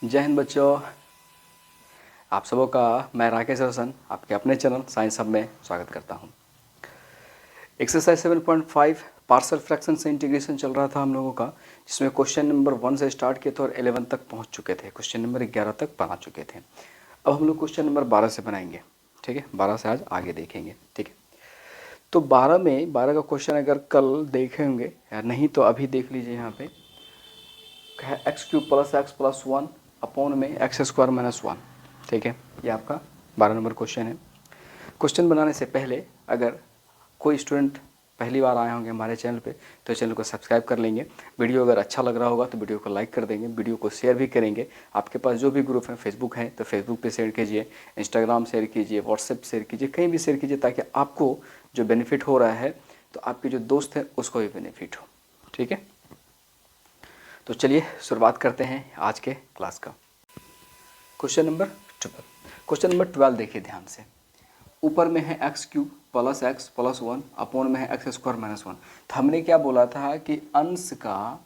जय हिंद बच्चों, आप सबों का मैं राकेश रोशन आपके अपने चैनल साइंस हब में स्वागत करता हूं। एक्सरसाइज 7.5 पार्शियल फ्रैक्शन से इंटीग्रेशन चल रहा था हम लोगों का, जिसमें क्वेश्चन नंबर 1 से स्टार्ट किए थे और 11 तक पहुंच चुके थे। क्वेश्चन नंबर 11 तक बना चुके थे। अब हम लोग क्वेश्चन नंबर 12 से बनाएंगे। ठीक है, 12 से आज आगे देखेंगे। ठीक है, तो 12 का क्वेश्चन अगर कल देखेंगे या नहीं तो अभी देख लीजिए। यहाँ पे है x³ + x + 1 अपॉन में x² - 1। ठीक है, ये आपका 12 नंबर क्वेश्चन है। क्वेश्चन बनाने से पहले अगर कोई स्टूडेंट पहली बार आए होंगे हमारे चैनल पे तो चैनल को सब्सक्राइब कर लेंगे। वीडियो अगर अच्छा लग रहा होगा तो वीडियो को लाइक कर देंगे, वीडियो को शेयर भी करेंगे। आपके पास जो भी ग्रुप है, फेसबुक है तो फेसबुक पे शेयर कीजिए, इंस्टाग्राम शेयर कीजिए, व्हाट्सएप शेयर कीजिए, कहीं भी शेयर कीजिए, ताकि आपको जो बेनिफिट हो रहा है तो आपके जो दोस्त हैं उसको भी बेनिफिट हो। ठीक है, तो चलिए शुरुआत करते हैं आज के क्लास का। क्वेश्चन नंबर 12 देखिए ध्यान से। ऊपर में है x³ + x + 1 अपॉन में है x² - 1। तो हमने क्या बोला था कि अंश का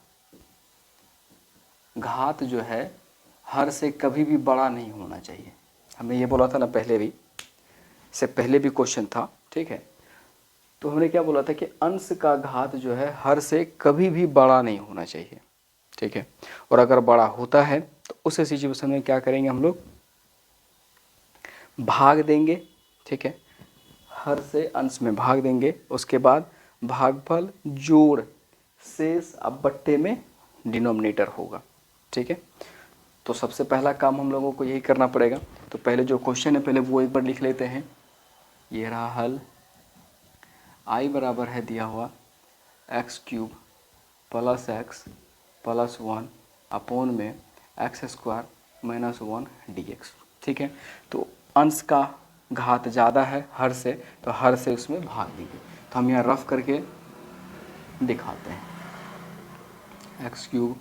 घात जो है हर से कभी भी बड़ा नहीं होना चाहिए। हमने ये बोला था ना, पहले भी, से पहले भी क्वेश्चन था। ठीक है, तो हमने क्या बोला था कि अंश का घात जो है हर से कभी भी बड़ा नहीं होना चाहिए। ठीक है, और अगर बड़ा होता है तो उस सिचुएशन में क्या करेंगे हम लोग, भाग देंगे। ठीक है, हर से अंश में भाग देंगे, उसके बाद भागफल जोड़ शेष अब बट्टे में डिनोमिनेटर होगा। ठीक है, तो सबसे पहला काम हम लोगों को यही करना पड़ेगा। तो पहले जो क्वेश्चन है पहले वो एक बार लिख लेते हैं। ये रहा हल। I बराबर है दिया हुआ x³ + x + 1 अपॉन में x² - 1 dx। ठीक है, तो अंश का घात ज़्यादा है हर से, तो हर से उसमें भाग दीजिए। तो हम यहाँ रफ करके दिखाते हैं। x³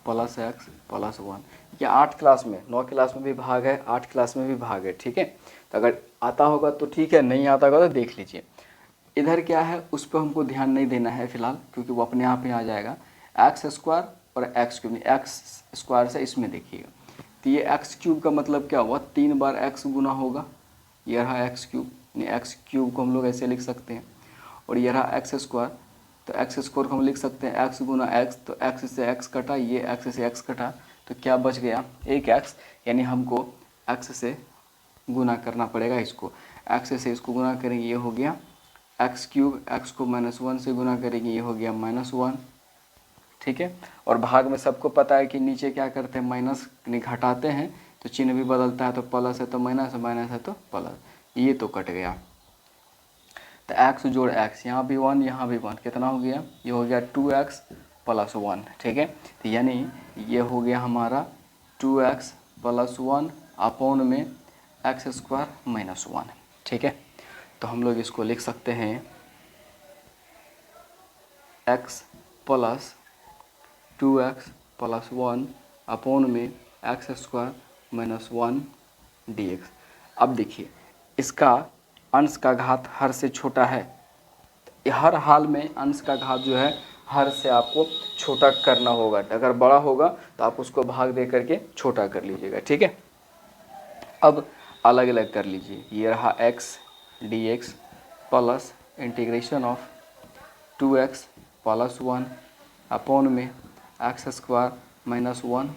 + x + 1, ये 8 क्लास में, 9 क्लास में भी भाग है, 8 क्लास में भी भाग है। ठीक है, तो अगर आता होगा तो ठीक है, नहीं आता होगा तो देख लीजिए। इधर क्या है उस पर हमको ध्यान नहीं देना है फिलहाल, क्योंकि वो अपने आप ही आ जाएगा। x² और x³ x² से इसमें देखिएगा, तो ये x³ का मतलब क्या हुआ, 3 बार x गुना होगा। ये रहा x³, x³ को हम लोग ऐसे लिख सकते हैं। और ये रहा x², तो x² को हम लिख सकते हैं x गुना x, तो x से x कटा, ये x से x कटा, तो क्या बच गया, एक x, यानी हमको x से गुना करना पड़ेगा इसको। x से इसको गुना करेंगे, ये हो गया x³, x को -1 से गुना करेंगे, ये हो गया -1। ठीक है, और भाग में सबको पता है कि नीचे क्या करते हैं, माइनस घटाते हैं तो चिन्ह भी बदलता है, तो प्लस है तो माइनस, माइनस है तो प्लस, ये तो कट गया। तो x जोड़ x, यहाँ भी 1 यहाँ भी 1, कितना हो गया, ये हो गया 2x + 1। ठीक है, तो यानी ये हो गया हमारा 2x + 1 अपॉन में x² - 1। ठीक है, तो हम लोग इसको लिख सकते हैं x + 2x + 1 अपॉन में x² - 1 dx। अब देखिए, इसका अंश का घात हर से छोटा है, हर हाल में अंश का घात जो है हर से आपको छोटा करना होगा। अगर बड़ा होगा तो आप उसको भाग दे करके छोटा कर लीजिएगा। ठीक है, अब अलग अलग कर लीजिए। ये रहा x dx plus integration of 2x + 1 upon में x² - 1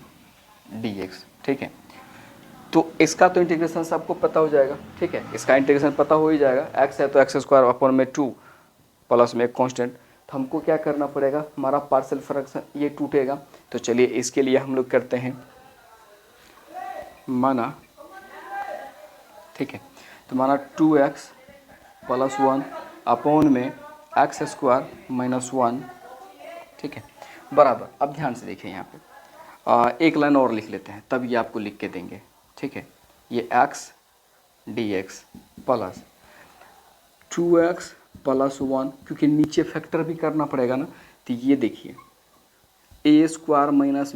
dx। ठीक है, तो इसका तो इंटीग्रेशन सबको पता हो जाएगा। ठीक है, इसका इंटीग्रेशन पता हो ही जाएगा। x है तो x² अपॉन में 2 प्लस में एक कांस्टेंट, तो हमको क्या करना पड़ेगा, हमारा पार्शियल फ्रैक्शन ये टूटेगा। तो चलिए इसके लिए हम लोग करते हैं माना। ठीक है, तो माना 2x + 1 अपॉन में x² - 1। ठीक है, बराबर। अब ध्यान से देखिए, यहाँ पे एक लाइन और लिख लेते हैं, तब ये आपको लिख के देंगे। ठीक है, ये x dx प्लस 2x + 1, क्योंकि नीचे फैक्टर भी करना पड़ेगा ना, तो ये देखिए a² -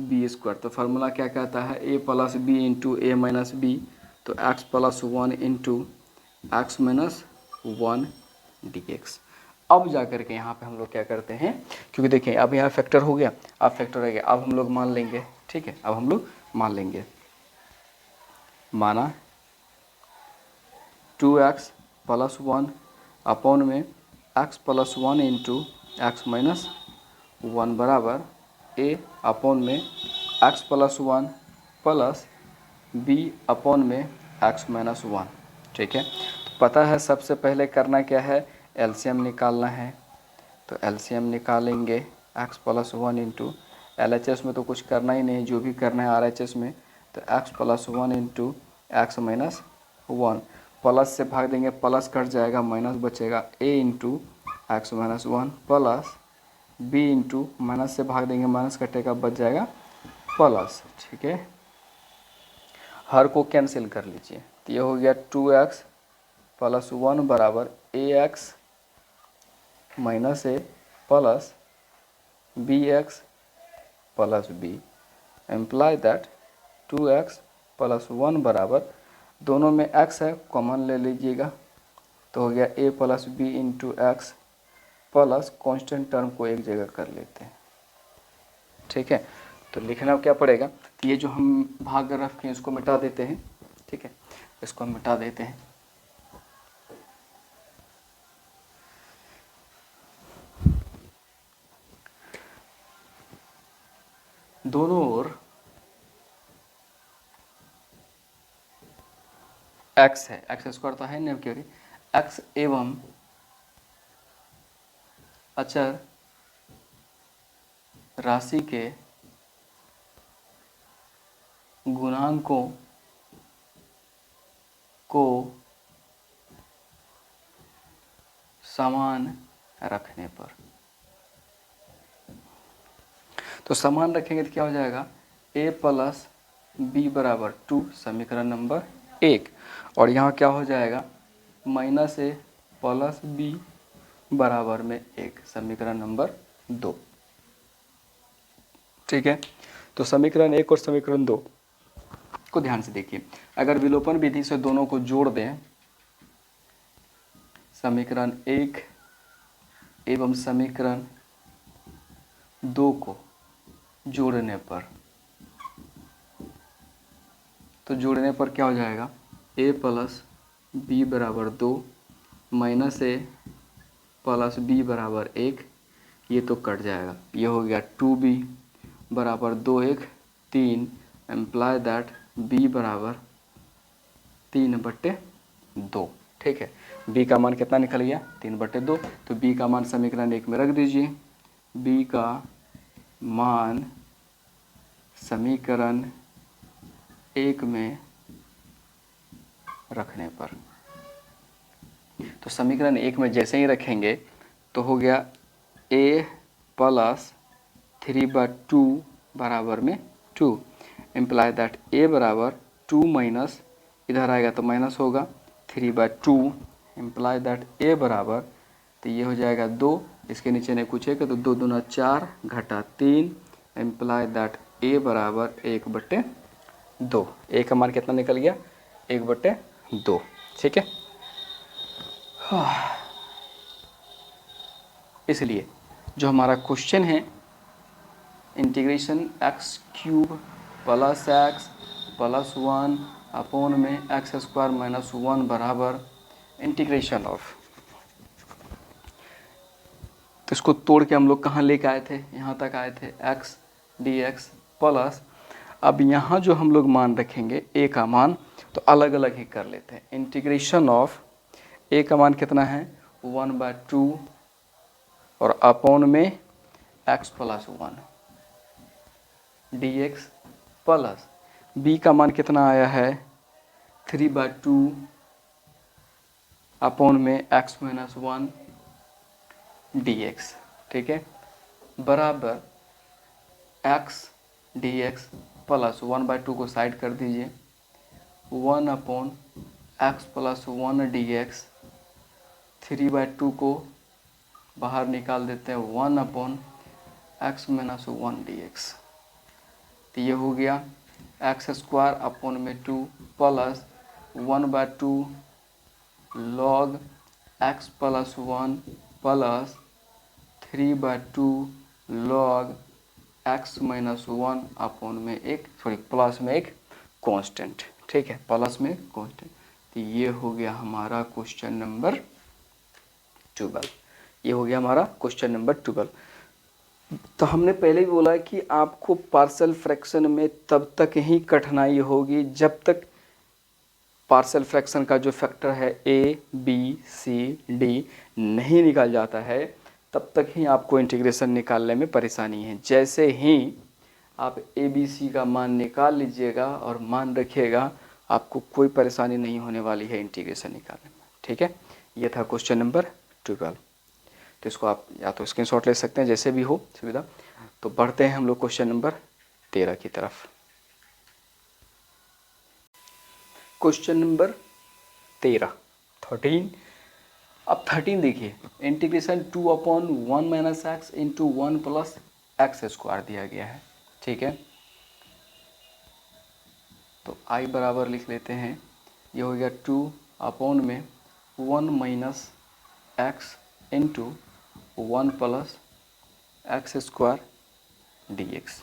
b², तो फार्मूला क्या कहता है, a + b × a - b, तो x + 1 × x - 1 dx। अब जा कर के यहाँ पे हम लोग क्या करते हैं, क्योंकि देखिए अब यहाँ फैक्टर हो गया, अब फैक्टर हो गया, अब हम लोग मान लेंगे। ठीक है, अब हम लोग मान लेंगे माना 2x प्लस 1 अपॉन में x plus 1 into x minus 1 बराबर a अपॉन में x plus 1 plus b upon में x माइनस 1। ठीक है, तो पता है सबसे पहले करना क्या है, एलसीएम निकालना है। तो एलसीएम निकालेंगे x प्लस 1 इंटू LHS में तो कुछ करना ही नहीं, जो भी करना है RHS में, तो x plus 1 into x minus 1, plus से भाग देंगे प्लस कट जाएगा, माइनस बचेगा a into x minus 1 plus b into minus से भाग देंगे माइनस कटेगा, बच जाएगा प्लस। ठीक है, हर को कैंसिल कर लीजिए, तो ये हो गया 2x प्लस 1 बराबर ax minus a plus bx plus b, employee that 2x plus 1 बराबर, दोनों में x है कॉमन ले लीजिएगा, तो हो गया a plus B into X plus constant term को एक जगह कर लेते हैं। ठीक है, तो लिखना क्या पड़ेगा, तो ये जो हम भाग रखे हैं इसको मिटा देते हैं। ठीक है, इसको हम मिटा देते हैं। दोनों ओर x है, एक्स स्क्वायर तो है नहीं क्योंकि x एवं अचर राशि के गुणांकों को समान रखने पर, तो समान रखेंगे तो क्या हो जाएगा, a प्लस बी बराबर 2 समीकरण नंबर 1, और यहाँ क्या हो जाएगा माइनस a प्लस बी बराबर में 1 समीकरण नंबर 2। ठीक है, तो समीकरण 1 और समीकरण 2 को ध्यान से देखिए, अगर विलोपन विधि से दोनों को जोड़ दें, समीकरण 1 एवं समीकरण 2 को जोड़ने पर, तो जोड़ने पर क्या हो जाएगा, a प्लस बी बराबर 2 माइनस a प्लस बी बराबर 1, ये तो कट जाएगा, ये हो गया 2b बराबर 2 1 3, एम्प्लाई दैट b बराबर 3/2। ठीक है, b का मान कितना निकल गया, 3/2, तो b का मान समीकरण 1 में रख दीजिए। b का मान समीकरण 1 में रखने पर, तो समीकरण 1 में जैसे ही रखेंगे तो हो गया a प्लस 3/2 बराबर में 2, इम्प्लाई दैट a बराबर 2 माइनस, इधर आएगा तो माइनस होगा 3/2, इम्प्लाई दैट a बराबर, तो ये हो जाएगा 2, इसके नीचे नहीं कुछ है तो 2 दूना 4 घटा 3, इम्प्लाई दैट a बराबर 1/2। a का मान कितना निकल गया, 1/2। ठीक है, इसलिए जो हमारा क्वेश्चन है, integration x³ plus x plus 1 upon में x² माइनस 1 बराबर इंटीग्रेशन ऑफ, तो इसको तोड़ के हम लोग कहाँ लेके आए थे, यहाँ तक आए थे x dx प्लस, अब यहाँ जो हम लोग मान रखेंगे a का मान, तो अलग अलग ही कर लेते हैं। इंटीग्रेशन ऑफ a का मान कितना है 1/2 और अपॉन में x plus 1 dx plus b का मान कितना आया है 3/2 अपॉन में x माइनस 1 dx। ठीक है, बराबर x dx प्लस 1/2 को साइड कर दीजिए, 1 अपॉन x प्लस 1 dx, 3/2 को बाहर निकाल देते हैं, 1 अपॉन x माइनस 1 dx, तो ये हो गया x² अपॉन में 2 plus 1/2 log x plus 1 plus 3/2 log x minus 1 upon में एक प्लस में एक कांस्टेंट। ठीक है, प्लस में कांस्टेंट। तो ये हो गया हमारा क्वेश्चन नंबर 12। ये हो गया हमारा क्वेश्चन नंबर 12। तो हमने पहले भी बोला कि आपको पार्शियल फ्रैक्शन में तब तक ही कठिनाई होगी जब तक पार्शियल फ्रैक्शन का जो फैक्टर है ए बी सी डी नहीं निकाल जाता है, तब तक ही आपको इंटीग्रेशन निकालने में परेशानी है। जैसे ही आप ए बी सी का मान निकाल लीजिएगा और मान रखिएगा, आपको कोई परेशानी नहीं होने वाली है इंटीग्रेशन निकालने में। ठीक है, ये था क्वेश्चन नंबर 12। तो इसको आप या तो स्क्रीनशॉट ले सकते हैं, जैसे भी हो सुविधा। तो बढ़ते हैं हम लोग क्वेश्चन नंबर 13 की तरफ। क्वेश्चन नंबर 13 अब 13 देखिए, इंटीग्रेशन 2/1 - x × 1 + x² दिया गया है। ठीक है, तो I बराबर लिख लेते हैं, ये हो गया 2/1 - x × 1 + x² dx,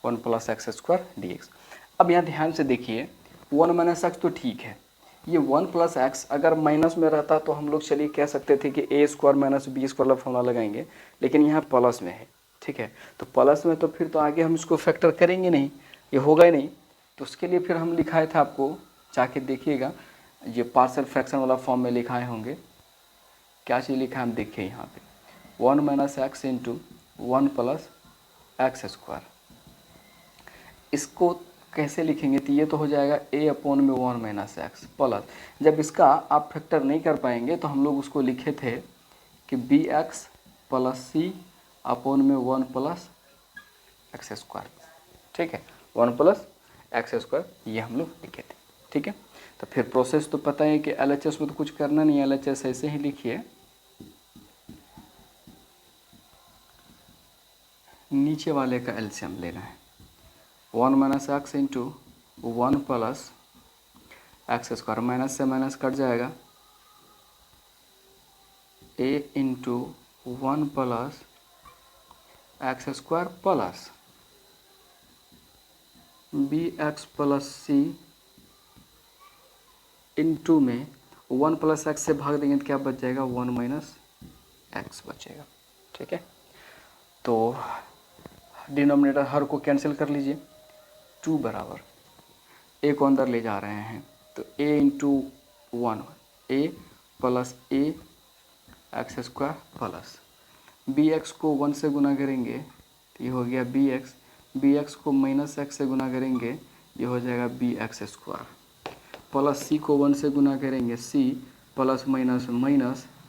1 + x² dx। अब यहाँ ध्यान से देखिए, 1 - x तो ठीक है, ये 1 + x अगर माइनस में रहता तो हम लोग चलिए कह सकते थे कि a² - b² वाला फॉर्मूला लगाएंगे, लेकिन यहाँ प्लस में है। ठीक है, तो प्लस में तो फिर तो आगे हम इसको फैक्टर करेंगे नहीं, ये होगा ही नहीं। तो उसके लिए फिर हम लिखाए थे, आपको जाके देखिएगा, ये पार्शियल फ्रैक्शन वाला फॉर्म में लिखाए होंगे। क्या चीज़ लिखा है हम देखिए यहाँ पे, 1 - x × 1 + x²। इसको कैसे लिखेंगे, तो ये तो हो जाएगा a/1 - x प्लस, जब इसका आप फैक्टर नहीं कर पाएंगे तो हम लोग उसको लिखे थे कि bx + c/1 + x²। ठीक है, 1 + x², ये हम लोग लिखे थे। ठीक है, तो फिर प्रोसेस तो पता है कि LHS में तो कुछ करना नहीं है, LHS ऐसे ही लिखिए, नीचे वाले का एलसीएम लेना है। 1 - x × 1 + x², माइनस से माइनस कट जाएगा, a × 1 + x² plus bx + c into में 1 + x से भाग देंगे तो क्या बच जाएगा, 1 - x बचेगा। ठीक है, तो डिनोमिनेटर हर को कैंसिल कर लीजिए, 2 बराबर a को अंदर ले जा रहे हैं, तो a × 1 a + a x² plus bx को 1 से गुना करेंगे तो ये हो गया bx को -x से गुना करेंगे, ये हो जाएगा bx² प्लस c को 1 से गुना करेंगे, c ±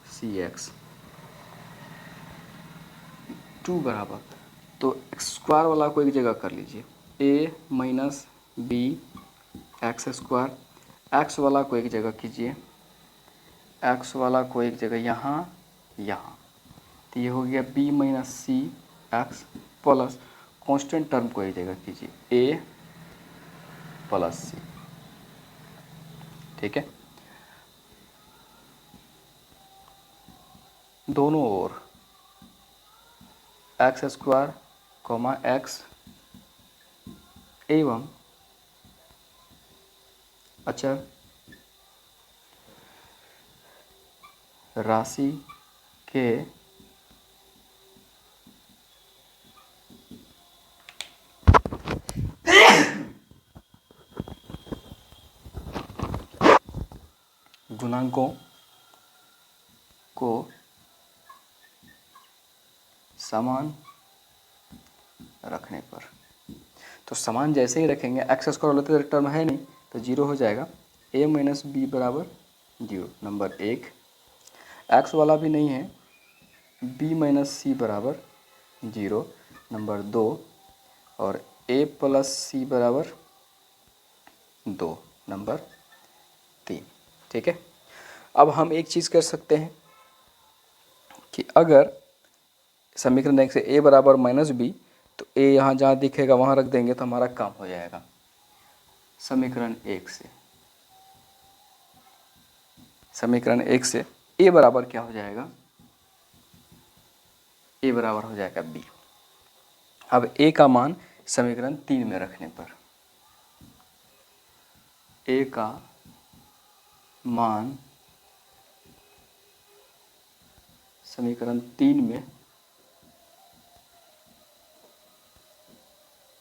-cx, 2 बराबर, तो x² वाला को एक जगह कर लीजिए, a - b x², x वाला को एक जगह कीजिए, x वाला को एक जगह यहाँ, तो ये हो गया b - c x plus constant term को एक जगह कीजिए, a + c। ठीक है, दोनों ओर x² x एवं अचर राशि के गुणांकों को समान रखने पर, तो समान जैसे ही रखेंगे, x² वाला तो टर्म है नहीं तो 0 हो जाएगा, a - b बराबर 0 नंबर 1, x वाला भी नहीं है, b - c बराबर 0 नंबर 2, और a + c बराबर 2 नंबर 3। ठीक है, अब हम एक चीज़ कर सकते हैं कि अगर समीकरण 1 से a बराबर -b, तो a यहाँ जहाँ दिखेगा वहाँ रख देंगे तो हमारा काम हो जाएगा। समीकरण 1 से a बराबर क्या हो जाएगा, a बराबर हो जाएगा b। अब a का मान समीकरण 3 में रखने पर ए का मान समीकरण 3 में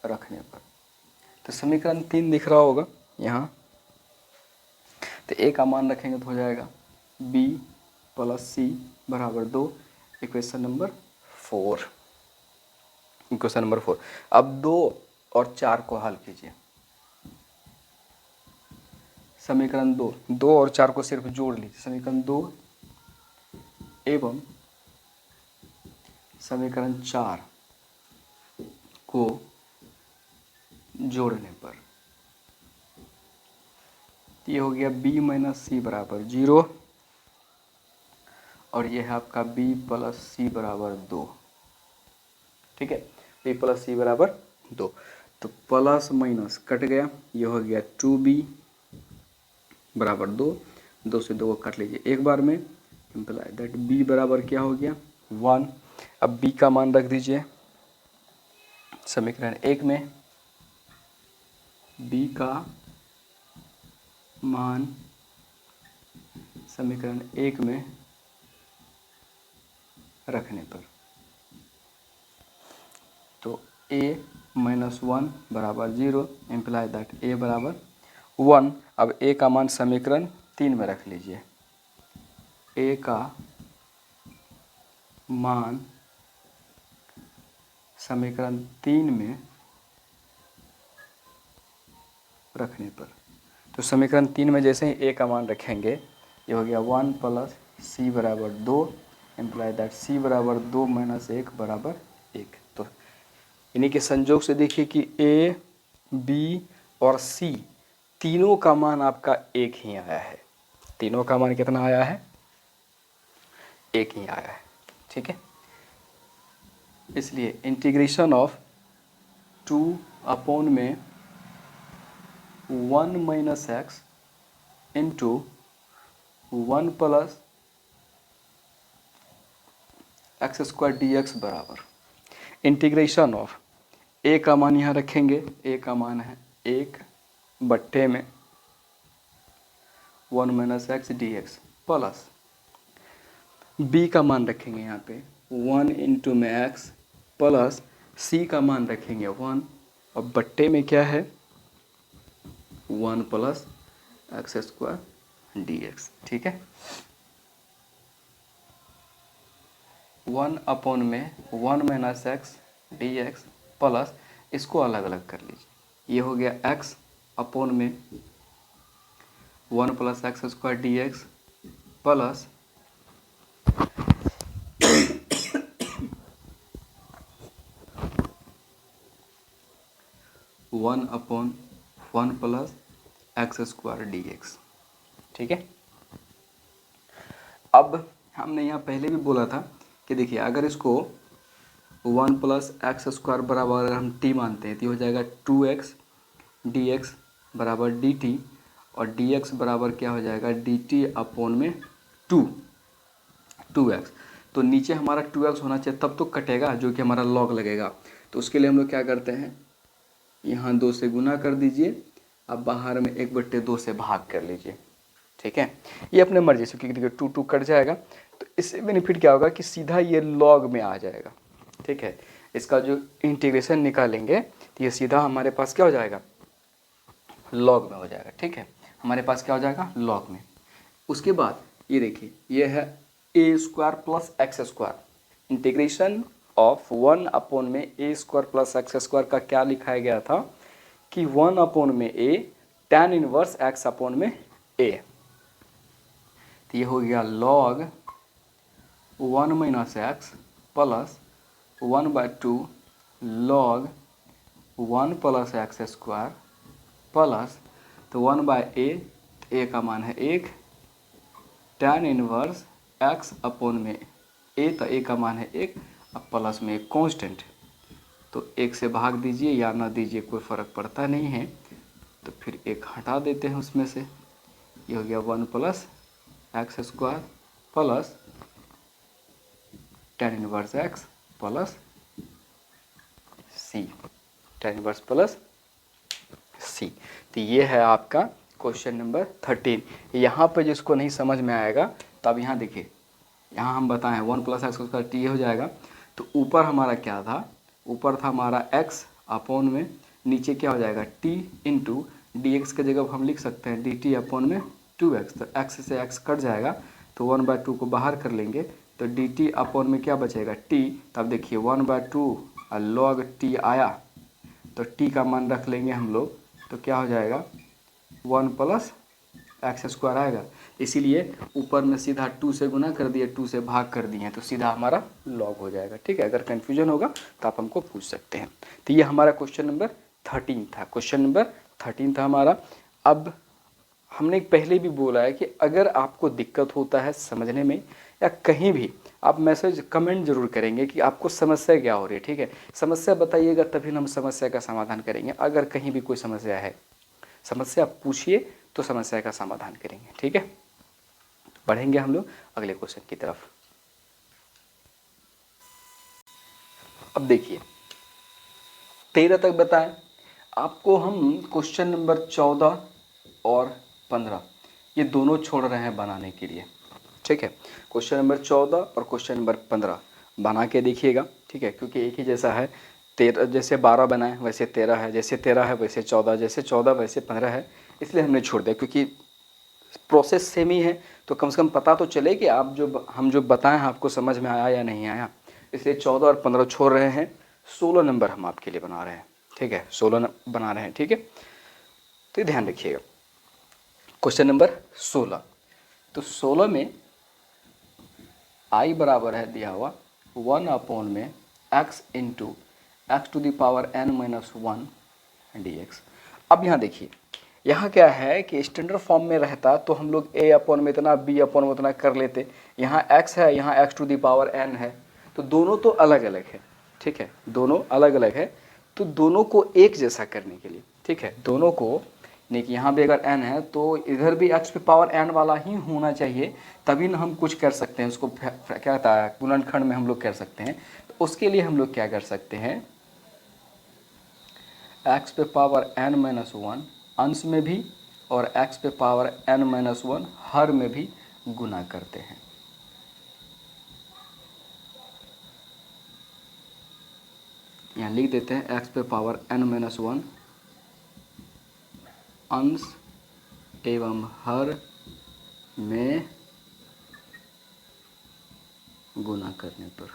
रखने पर। तो समीकरण 3 दिख रहा होगा यहाँ। तो ए का मान रखेंगे तो हो जाएगा b प्लस c बराबर 2। Equation number 4। Equation number 4। अब 2 और 4 को हल कीजिए। समीकरण 2 और 4 को सिर्फ जोड़ लीजिए। समीकरण 2 एवं समीकरण 4 को जोड़ने पर ये हो गया b माइनस सी बराबर 0 और ये है आपका b प्लस सी बराबर 2। ठीक है, b प्लस सी बराबर 2। तो प्लस माइनस कट गया, ये हो गया 2b बराबर 2। 2 से 2 को काट लीजिए एक बार में, इम्प्लाई दैट b बराबर क्या हो गया 1। अब b का मान रख दीजिए समीकरण 1 में। b का मान समीकरण 1 में रखने पर तो a माइनस 1 बराबर 0, इम्प्लाई दैट a बराबर 1। अब a का मान समीकरण 3 में रख लीजिए। a का मान समीकरण 3 में रखने पर तो समीकरण 3 में जैसे ही a का मान रखेंगे, ये हो गया 1 प्लस सी बराबर 2, इम्प्लाई दैट सी बराबर 2 माइनस 1 बराबर 1। तो इन्हीं के संयोग से देखिए कि a, b और c तीनों का मान आपका एक ही आया है। तीनों का मान कितना आया है? एक ही आया है। ठीक है, इसलिए इंटीग्रेशन ऑफ 2 अपॉन में 1 minus x into 1 plus x square D x बराबर इंटीग्रेशन ऑफ a का मान यहाँ रखेंगे, a का मान है 1 बट्टे में 1 minus x D x plus b का मान रखेंगे यहाँ पे 1 इंटू में x प्लस c का मान रखेंगे 1 और बट्टे में क्या है 1 plus x square D x. ठीक है, 1 अपॉन में 1 minus x D x plus इसको अलग अलग कर लीजिए। ये हो गया x अपॉन में 1 plus x square D x plus 1 upon 1 plus x square D x. ठीक है, अब हमने यहाँ पहले भी बोला था कि देखिए अगर इसको 1 प्लस एक्स स्क्वायर बराबर अगर हम t मानते हैं तो हो जाएगा 2x dx बराबर dt और dx बराबर क्या हो जाएगा dt अपॉन में 2x। तो नीचे हमारा 2x होना चाहिए, तब तो कटेगा जो कि हमारा लॉग लगेगा। तो उसके लिए हम लोग क्या करते हैं, यहाँ 2 से गुना कर दीजिए, अब बाहर में 1/2 से भाग कर लीजिए। ठीक है, ये अपने मर्जी से, क्योंकि देखिए 2 कट जाएगा तो इससे बेनिफिट क्या होगा कि सीधा ये लॉग में आ जाएगा। ठीक है, इसका जो इंटीग्रेशन निकालेंगे तो ये सीधा हमारे पास क्या हो जाएगा लॉग में हो जाएगा। ठीक है, हमारे पास क्या हो जाएगा लॉग में। उसके बाद ये देखिए ये है a square plus x square. Integration of 1 upon में a square plus x square का क्या लिखाया गया था कि 1 अपॉन में a tan inverse x upon में ए। तो ये हो गया log 1 minus x plus 1/2 log 1 plus x square plus तो 1/a, a का मान है 1 tan इनवर्स x अपॉन में a, तो a का मान है 1 अब प्लस में एक कांस्टेंट, तो 1 से भाग दीजिए या ना दीजिए कोई फ़र्क पड़ता नहीं है। तो फिर 1 हटा देते हैं उसमें से, ये हो गया 1 plus x square plus tan inverse x plus c, tan inverse plus c। तो ये है आपका क्वेश्चन नंबर 13। यहाँ पे जिसको नहीं समझ में आएगा तो अब यहाँ देखिए, यहाँ हम बताएं 1 + x² t हो जाएगा। तो ऊपर हमारा क्या था, ऊपर था हमारा x अपॉन में, नीचे क्या हो जाएगा t इंटू डी एक्स की जगह हम लिख सकते हैं dt अपॉन में 2x। तो x से x कट जाएगा तो 1/2 को बाहर कर लेंगे तो dt अपॉन में क्या बचेगा t। तब देखिए 1/2 log t आया तो t का मान रख लेंगे हम लोग, तो क्या हो जाएगा 1 + x² आएगा। इसीलिए ऊपर में सीधा 2 से गुना कर दिए, 2 से भाग कर दिए तो सीधा हमारा log हो जाएगा। ठीक है, अगर कन्फ्यूजन होगा तो आप हमको पूछ सकते हैं। तो ये हमारा क्वेश्चन नंबर 13 था। क्वेश्चन नंबर 13 था हमारा। अब हमने पहले भी बोला है कि अगर आपको दिक्कत होता है समझने में या कहीं भी, आप मैसेज कमेंट जरूर करेंगे कि आपको समस्या क्या हो रही है। ठीक है, समस्या बताइएगा तभी हम समस्या का समाधान करेंगे। अगर कहीं भी कोई समस्या है, समस्या पूछिए तो समस्या का समाधान करेंगे। ठीक है, बढ़ेंगे हम लोग अगले क्वेश्चन की तरफ। अब देखिए 13 तक बताएं आपको। हम क्वेश्चन नंबर 14 और 15 ये दोनों छोड़ रहे हैं बनाने के लिए। ठीक है, क्वेश्चन नंबर 14 और क्वेश्चन नंबर 15 बना के देखिएगा। ठीक है, क्योंकि एक ही जैसा है। 13 जैसे 12 बनाए वैसे 13 है, जैसे 13 है वैसे 14, जैसे 14 वैसे 15 है, इसलिए हमने छोड़ दिया। क्योंकि प्रोसेस सेम ही है तो कम से कम पता तो चले कि आप हम जो बताएं आपको समझ में आया या नहीं आया। इसलिए 14 और 15 छोड़ रहे हैं। 16 नंबर हम आपके लिए बना रहे हैं। ठीक है, 16 बना रहे हैं। ठीक है, तो ध्यान रखिएगा। क्वेश्चन नंबर 16, तो 16 में i बराबर है दिया हुआ 1 अपॉन में x इंटू x⁻n-1 dx। अब यहाँ देखिए, यहाँ क्या है कि स्टैंडर्ड फॉर्म में रहता तो हम लोग a अपॉन में इतना, b अपॉन में उतना कर लेते। यहाँ x है, यहाँ x⁻n है, तो दोनों तो अलग अलग है। ठीक है, दोनों अलग अलग है, तो दोनों को एक जैसा करने के लिए, ठीक है, दोनों को नहीं कि यहाँ भी अगर n है तो इधर भी x⁻n वाला ही होना चाहिए, तभी ना हम कुछ कर सकते हैं। उसको क्या कहता है, गुणनखंड में हम लोग कर सकते हैं। तो उसके लिए हम लोग क्या कर सकते हैं, x⁻n-1 अंश में भी और x⁻n-1 हर में भी गुना करते हैं। यहाँ लिख देते हैं x⁻n-1 अंश एवं हर में गुना करने पर।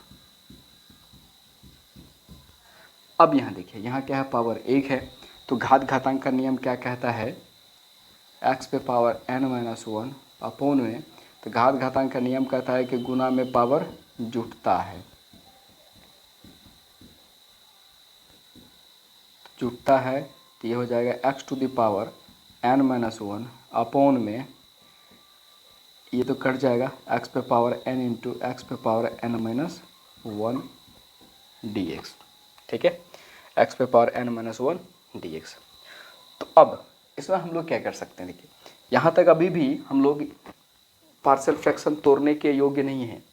अब यहाँ देखिए, यहाँ क्या है, पावर 1 है, तो घात घातांक का नियम क्या कहता है, x⁻n-1 अपॉन में, तो घात घातांक का नियम कहता है कि गुना में पावर जुटता है, जुटता है। तो ये हो जाएगा x⁻n-1 अपॉन में, ये तो कट जाएगा x⁻n इंटू x⁻n-1 dx। ठीक है, x⁻n-1 dx। तो अब इसमें हम लोग क्या कर सकते हैं, देखिए यहाँ तक अभी भी हम लोग पार्शियल फ्रैक्शन तोड़ने के योग्य नहीं है।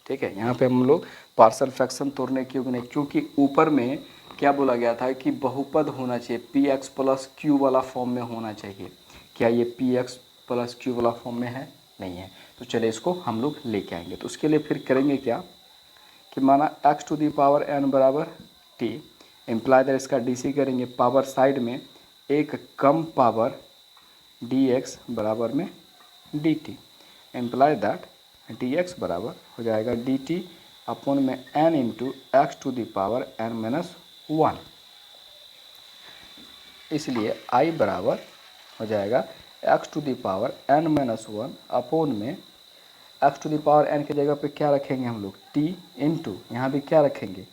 ठीक है, यहाँ पे हम लोग पार्शियल फ्रैक्शन तोड़ने के योग्य नहीं, क्योंकि ऊपर में क्या बोला गया था कि बहुपद होना चाहिए, px + q वाला फॉर्म में होना चाहिए। क्या ये px + q वाला फॉर्म में है, नहीं है। तो चलिए इसको हम लोग लेके आएंगे। तो उसके लिए फिर करेंगे क्या कि माना x⁻n बराबर t, इम्प्लाई दैट इसका dc करेंगे, पावर साइड में एक कम पावर dx बराबर में dt, इम्प्लाई दैट dx बराबर हो जाएगा dt अपॉन में n इंटू x⁻n-1। इसलिए i बराबर हो जाएगा x⁻n-1 अपॉन में x⁻n की जगह पे क्या रखेंगे हम लोग, t इंटू, यहाँ भी क्या रखेंगे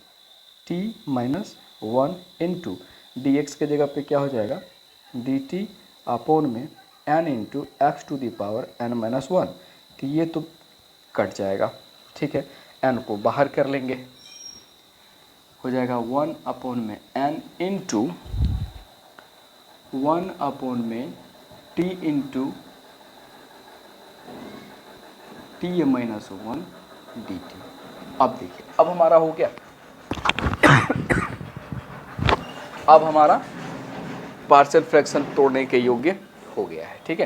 t-1 इंटू dx के जगह पे क्या हो जाएगा dt अपॉन में n इंटू x⁻n-1। तो ये तो कट जाएगा। ठीक है, n को बाहर कर लेंगे, हो जाएगा 1 अपॉन में n इंटू 1 अपॉन में t इंटू t-1 dt। अब देखिए, अब हमारा हो गया, अब हमारा पार्शियल फ्रैक्शन तोड़ने के योग्य हो गया है। ठीक है,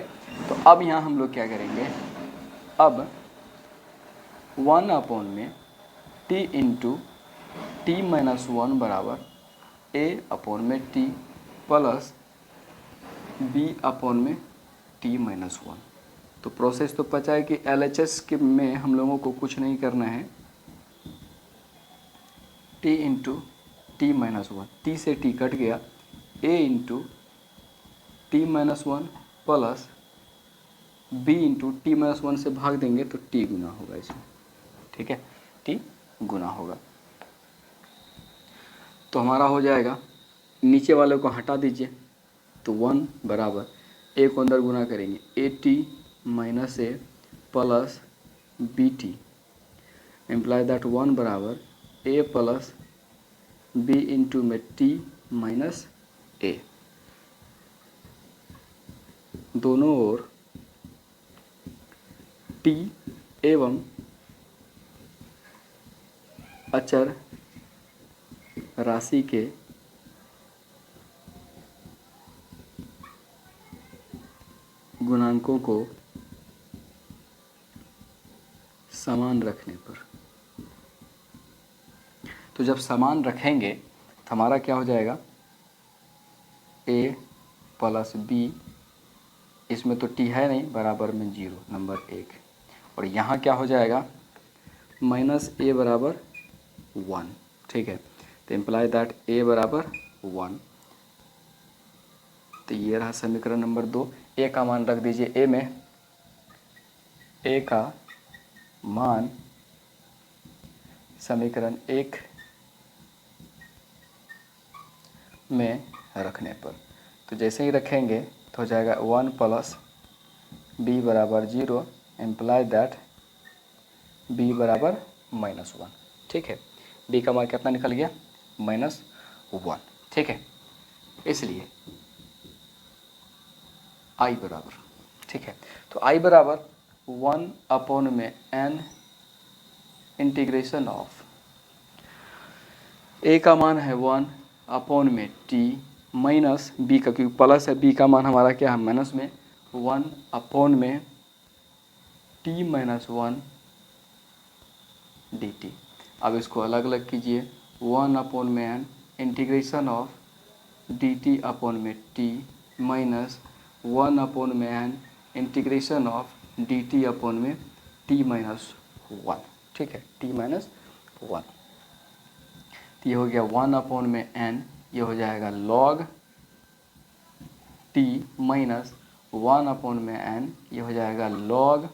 तो अब यहाँ हम लोग क्या करेंगे, अब 1 अपॉन में t इंटू टी माइनस 1 बराबर a अपॉन में t प्लस b अपॉन में t माइनस 1। तो प्रोसेस तो पता है कि LHS के में हम लोगों को कुछ नहीं करना है, t into T minus 1, T से t कट गया, a into T minus 1 plus b into T minus 1 से भाग देंगे तो t गुना होगा इसमें। ठीक है, t गुना होगा तो हमारा हो जाएगा, नीचे वाले को हटा दीजिए तो 1 बराबर a को अंदर गुना करेंगे at minus A plus B T, imply that 1 बराबर a प्लस b इंटू में t माइनस ए, दोनों ओर t एवं अचर राशि के गुणांकों को समान रखने पर। तो जब समान रखेंगे तो हमारा क्या हो जाएगा, a प्लस b, इसमें तो t है नहीं, बराबर में 0, नंबर 1, और यहाँ क्या हो जाएगा माइनस a बराबर 1। ठीक है, तो इम्प्लाई दैट a बराबर 1। तो ये रहा समीकरण नंबर 2। a का मान रख दीजिए a में, a का मान समीकरण 1 में रखने पर, तो जैसे ही रखेंगे तो हो जाएगा 1 प्लस b बराबर 0, इम्प्लाई दैट b बराबर माइनस 1। ठीक है, b का मान कितना निकल गया, माइनस 1। ठीक है, इसलिए i बराबर, ठीक है, तो i बराबर 1 अपॉन में n इंटीग्रेशन ऑफ, a का मान है 1 अपॉन में t माइनस b का, क्योंकि प्लस है, b का मान हमारा क्या है माइनस में, 1 अपॉन में t माइनस 1 dt। अब इसको अलग अलग कीजिए, 1 अपॉन में n integration of dt upon में t माइनस 1 अपॉन में n integration of dt upon में t माइनस 1। ठीक है, t माइनस 1, तो ये हो गया 1 अपॉन में n, ये हो जाएगा log t माइनस 1 अपॉन में n, ये हो जाएगा log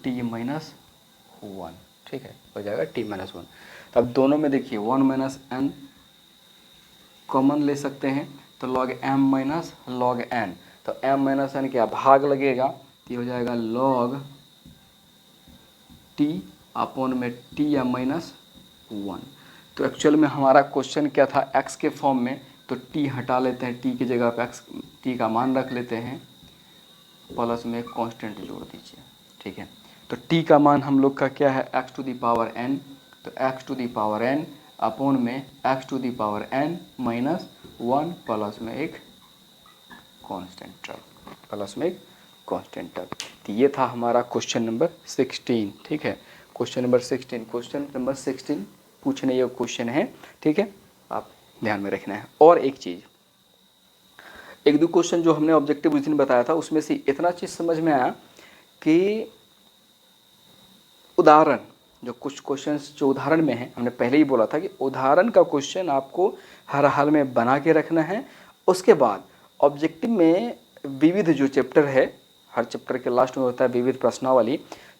t माइनस 1। ठीक है, हो जाएगा t माइनस 1। तो अब दोनों में देखिए 1 माइनस n कॉमन ले सकते हैं, तो log m minus log n, तो m माइनस n क्या भाग लगेगा, तो ये हो जाएगा log t अपॉन में t m माइनस 1। तो एक्चुअल में हमारा क्वेश्चन क्या था, x के फॉर्म में, तो t हटा लेते हैं, t की जगह पे x t का मान रख लेते हैं, प्लस में कांस्टेंट जोड़ दीजिए। ठीक है, तो t का मान हम लोग का क्या है, x to the power n, तो x to the power n upon में x to the power n minus 1 plus में एक कांस्टेंट टर्म, प्लस में एक कांस्टेंट टर्म। तो ये था हमारा क्वेश्चन नंबर 16। ठीक है, क्वेश्चन नंबर 16 पूछने योग्य क्वेश्चन है। ठीक है, आप ध्यान में रखना है। और एक चीज़, एक दो क्वेश्चन जो हमने ऑब्जेक्टिव उस दिन बताया था, उसमें से इतना चीज़ समझ में आया कि उदाहरण, जो कुछ क्वेश्चंस जो उदाहरण में है, हमने पहले ही बोला था कि उदाहरण का क्वेश्चन आपको हर हाल में बना के रखना है। उसके बाद ऑब्जेक्टिव में विविध जो चैप्टर है, हर चैप्टर के लास्ट में होता है विविध प्रश्नावली,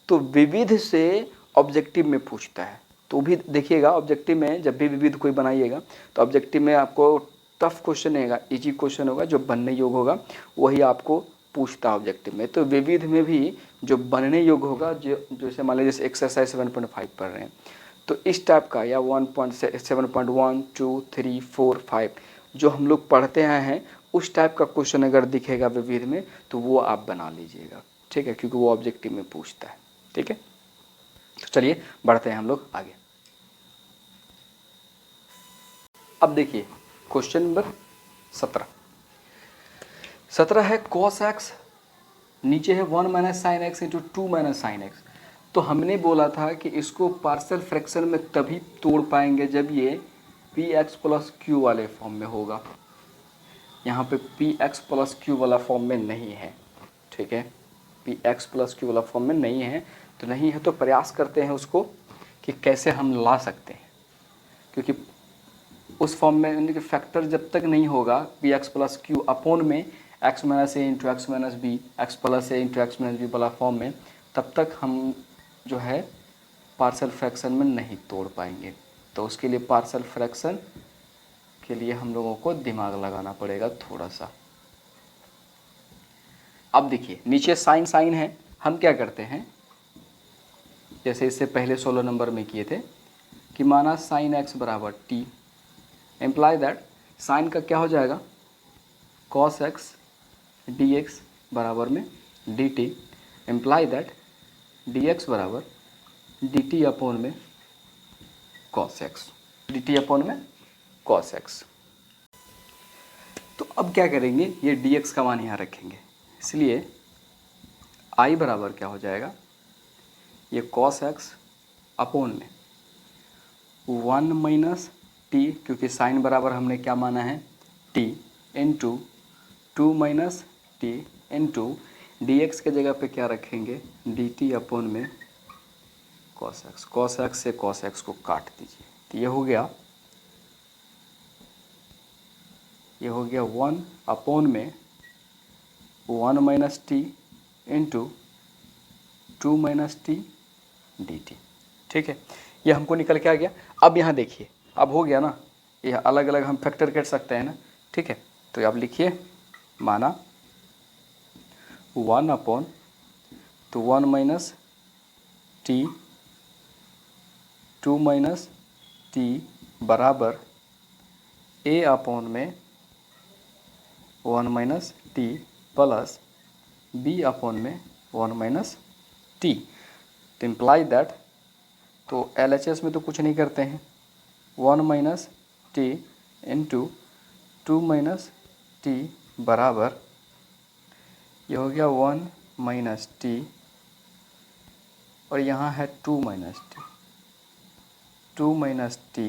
तो विविध से ऑब्जेक्टिव में पूछता है, तो भी देखिएगा ऑब्जेक्टिव में जब भी विविध कोई बनाइएगा तो ऑब्जेक्टिव में आपको टफ क्वेश्चन रहेगा, इजी क्वेश्चन होगा, जो बनने योग्य होगा वही आपको पूछता है ऑब्जेक्टिव में। तो विविध में भी जो बनने योग्य होगा, जो जैसे मान लीजिए जैसे एक्सरसाइज 7.5 पढ़ रहे हैं, तो इस टाइप का या 1.7.1 2 3 4 5 जो हम लोग पढ़ते आए हैं, उस टाइप का क्वेश्चन अगर दिखेगा विविध में तो वो आप बना लीजिएगा। ठीक है, क्योंकि वो ऑब्जेक्टिव में पूछता है। ठीक है, तो चलिए बढ़ते हैं हम लोग आगे। अब देखिए क्वेश्चन नंबर 17, 17 है cos x, नीचे है 1 minus sine x into 2 minus sine x. तो हमने बोला था कि इसको पार्शियल फ्रैक्शन में तभी तोड़ पाएंगे जब ये पी एक्स प्लस क्यू वाले फॉर्म में होगा। यहाँ पे पी एक्स प्लस क्यू वाला फॉर्म में नहीं है, ठीक है, पी एक्स प्लस क्यू वाला फॉर्म में नहीं है। तो नहीं है तो प्रयास करते हैं उसको कि कैसे हम ला सकते हैं, क्योंकि उस फॉर्म में यानी कि फैक्टर जब तक नहीं होगा P x plus Q upon में x minus a into x minus b, x plus a into x minus b वाला फॉर्म में, तब तक हम जो है पार्शियल फ्रैक्शन में नहीं तोड़ पाएंगे। तो उसके लिए पार्शियल फ्रैक्शन के लिए हम लोगों को दिमाग लगाना पड़ेगा थोड़ा सा। अब देखिए नीचे साइन साइन है, हम क्या करते हैं जैसे इससे पहले 16 नंबर में किए थे कि माना साइन एक्स बराबर टी, एम्प्लाई दैट साइन का क्या हो जाएगा कॉस एक्स डी एक्स बराबर में D T, employee that D x बराबर डी टी अपॉन में cos x, D T upon में कॉस एक्स। तो अब क्या करेंगे, ये डी एक्स का मान यहाँ रखेंगे, इसलिए आई बराबर क्या हो जाएगा, ये कॉस एक्स अपॉन में 1 माइनस टी, क्योंकि साइन बराबर हमने क्या माना है T, into 2 minus T into D x के जगह पे क्या रखेंगे डी टी अपॉन में कॉस एक्स। कॉस एक्स से कॉस एक्स को काट दीजिए, तो ये हो गया 1 अपॉन में 1 minus T into 2 minus T D T, ठीक है, ये हमको निकल के आ गया। अब यहाँ देखिए अब हो गया ना, ये अलग अलग हम फैक्टर कर सकते हैं ना, ठीक है। तो अब लिखिए माना 1 अपॉन तो 1 माइनस टी 2 माइनस टी बराबर ए अपॉन में 1 minus T plus B upon में 1 माइनस टी। तो इम्प्लाई दैट, तो LHS में तो कुछ नहीं करते हैं, 1 minus T into 2 minus T बराबर ये हो गया 1 माइनस टी और यहाँ है 2 minus T, 2 minus T,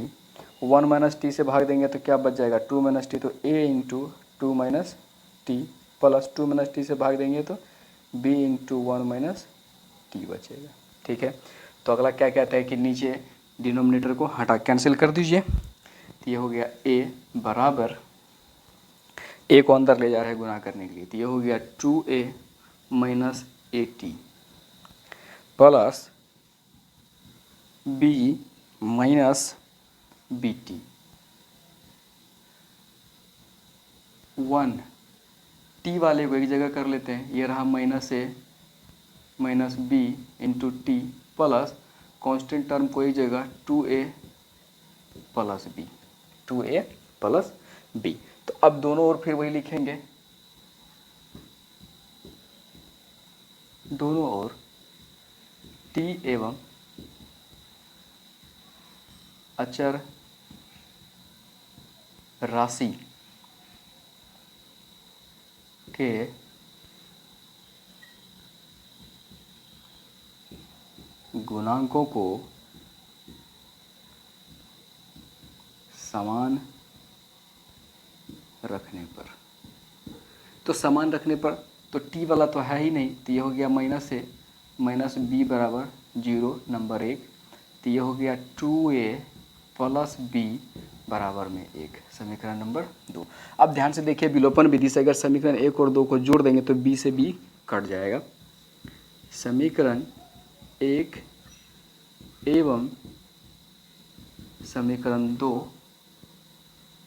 1 minus t से भाग देंगे तो क्या बच जाएगा 2 माइनस टी, तो a into 2 minus T plus 2 minus t से भाग देंगे तो बी इंटू 1 माइनस टी बचेगा, ठीक है। तो अगला क्या कहता है कि नीचे डिनोमिनेटर को हटा कैंसिल कर दीजिए, तो ये हो गया ए बराबर, ए को अंदर ले जा रहे हैं गुना करने के लिए, तो ये हो गया 2a minus a t plus b minus b t, 1 t वाले को एक जगह कर लेते हैं, ये रहा minus a minus b into t plus constant term को एक जगह 2a plus B, 2a plus B. तो अब दोनों ओर फिर वही लिखेंगे, दोनों ओर टी एवं अचर राशि के गुणांकों को समान रखने पर, तो समान रखने पर तो टी वाला तो है ही नहीं, तो ये हो गया माइनस ए माइनस बी बराबर 0 नंबर 1, तो ये हो गया 2a प्लस बी बराबर में 1, समीकरण नंबर 2। अब ध्यान से देखिए विलोपन विधि से अगर समीकरण 1 और 2 को जोड़ देंगे तो b से b कट जाएगा, समीकरण 1 एवं समीकरण 2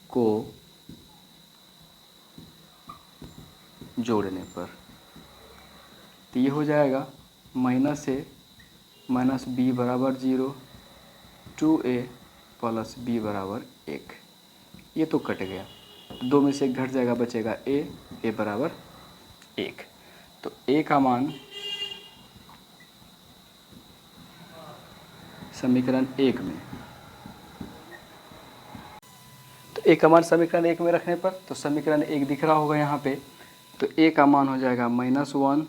को जोड़ने पर तो ये हो जाएगा माइनस ए माइनस बी बराबर 0, 2a प्लस बी बराबर 1, ये तो कट गया, 2 में से 1 घट जाएगा, बचेगा ए बराबर 1। तो ए का मान समीकरण 1 में, तो ए का मान समीकरण 1 में रखने पर तो समीकरण 1 दिख रहा होगा यहाँ पे, तो a का मान हो जाएगा -1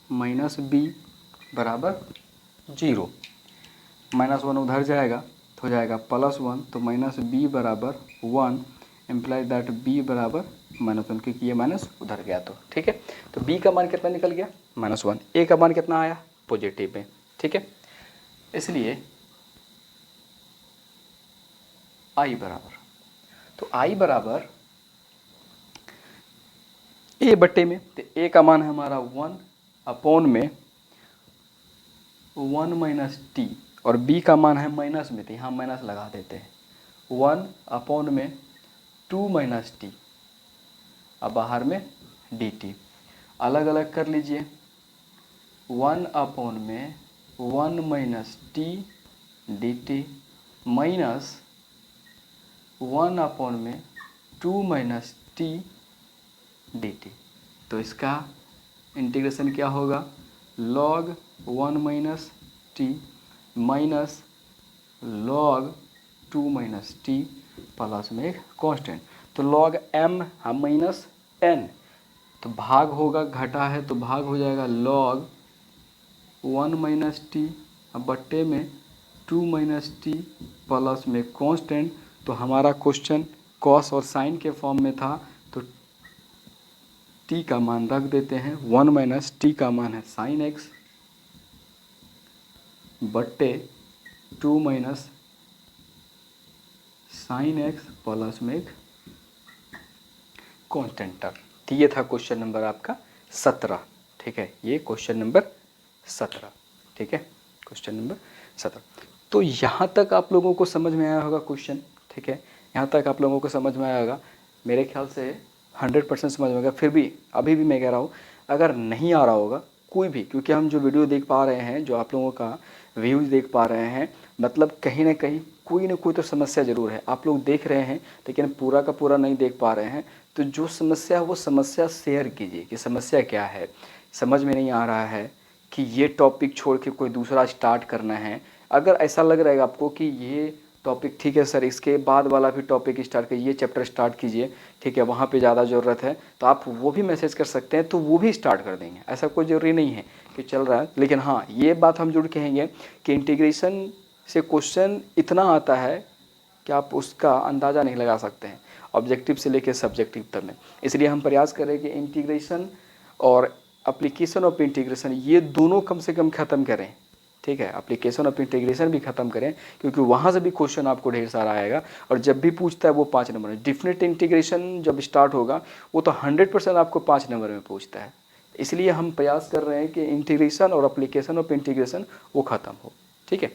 माइनस बी बराबर 0। -1 उधर जाएगा तो हो जाएगा +1, तो -b बराबर 1 इम्प्लाई दैट b बराबर -1, क्योंकि ये माइनस उधर गया तो ठीक है। तो b का मान कितना निकल गया -1, a का मान कितना आया पॉजिटिव में, ठीक है। इसलिए i बराबर, तो i बराबर a बट्टे में, तो a का मान है हमारा 1 में 1 माइनस टी, और b का मान है माइनस में, तो यहाँ माइनस लगा देते हैं 1 में 2 माइनस टी, अब बाहर में dt, अलग अलग कर लीजिए 1 में 1 माइनस टी dt माइनस 1 में 2 माइनस टी dt। तो इसका इंटीग्रेशन क्या होगा log 1 minus T minus log 2 minus T plus में एक कांस्टेंट, तो log m हम माइनस n, तो भाग होगा घटा है तो भाग हो जाएगा log 1 माइनस टी बट्टे में 2 माइनस टी प्लस में कांस्टेंट। तो हमारा क्वेश्चन कॉस और साइन के फॉर्म में था, तो t का मान रख देते हैं 1 माइनस टी का मान है साइन एक्स बट्टे 2 माइनस साइन एक्स प्लस में एक कांस्टेंट टर्म। तो ये था क्वेश्चन नंबर आपका 17, ठीक है, ये क्वेश्चन नंबर 17, ठीक है, क्वेश्चन नंबर 17। तो यहाँ तक आप लोगों को समझ में आया होगा क्वेश्चन, ठीक है, यहाँ तक आप लोगों को समझ में आया होगा, मेरे ख्याल से 100% समझ में आएगा। फिर भी अभी भी मैं कह रहा हूँ अगर नहीं आ रहा होगा कोई भी, क्योंकि हम जो वीडियो देख पा रहे हैं, जो आप लोगों का व्यूज़ देख पा रहे हैं, मतलब कहीं ना कहीं कोई ना कोई तो समस्या ज़रूर है। आप लोग देख रहे हैं लेकिन पूरा का पूरा नहीं देख पा रहे हैं, तो जो समस्या है वो समस्या शेयर कीजिए कि समस्या क्या है, समझ में नहीं आ रहा है कि ये टॉपिक छोड़ के कोई दूसरा स्टार्ट करना है। अगर ऐसा लग रहा है आपको कि ये टॉपिक ठीक है सर, इसके बाद वाला भी टॉपिक स्टार्ट कीजिए, ये चैप्टर स्टार्ट कीजिए, ठीक है, वहाँ पे ज़्यादा ज़रूरत है, तो आप वो भी मैसेज कर सकते हैं, तो वो भी स्टार्ट कर देंगे। ऐसा कोई ज़रूरी नहीं है कि चल रहा है, लेकिन हाँ ये बात हम जरूर कहेंगे कि इंटीग्रेशन से क्वेश्चन इतना आता है कि आप उसका अंदाज़ा नहीं लगा सकते हैं, ऑब्जेक्टिव से लेकर सब्जेक्टिव तक में। इसलिए हम प्रयास करें कि इंटीग्रेशन और एप्लीकेशन ऑफ इंटीग्रेशन ये दोनों कम से कम ख़त्म करें, ठीक है, एप्लीकेशन ऑफ इंटीग्रेशन भी ख़त्म करें, क्योंकि वहाँ से भी क्वेश्चन आपको ढेर सारा आएगा, और जब भी पूछता है वो 5 नंबर में। डिफिनेट इंटीग्रेशन जब स्टार्ट होगा वो तो 100% आपको 5 नंबर में पूछता है। इसलिए हम प्रयास कर रहे हैं कि इंटीग्रेशन और एप्लीकेशन ऑफ इंटीग्रेशन वो ख़त्म हो, ठीक है।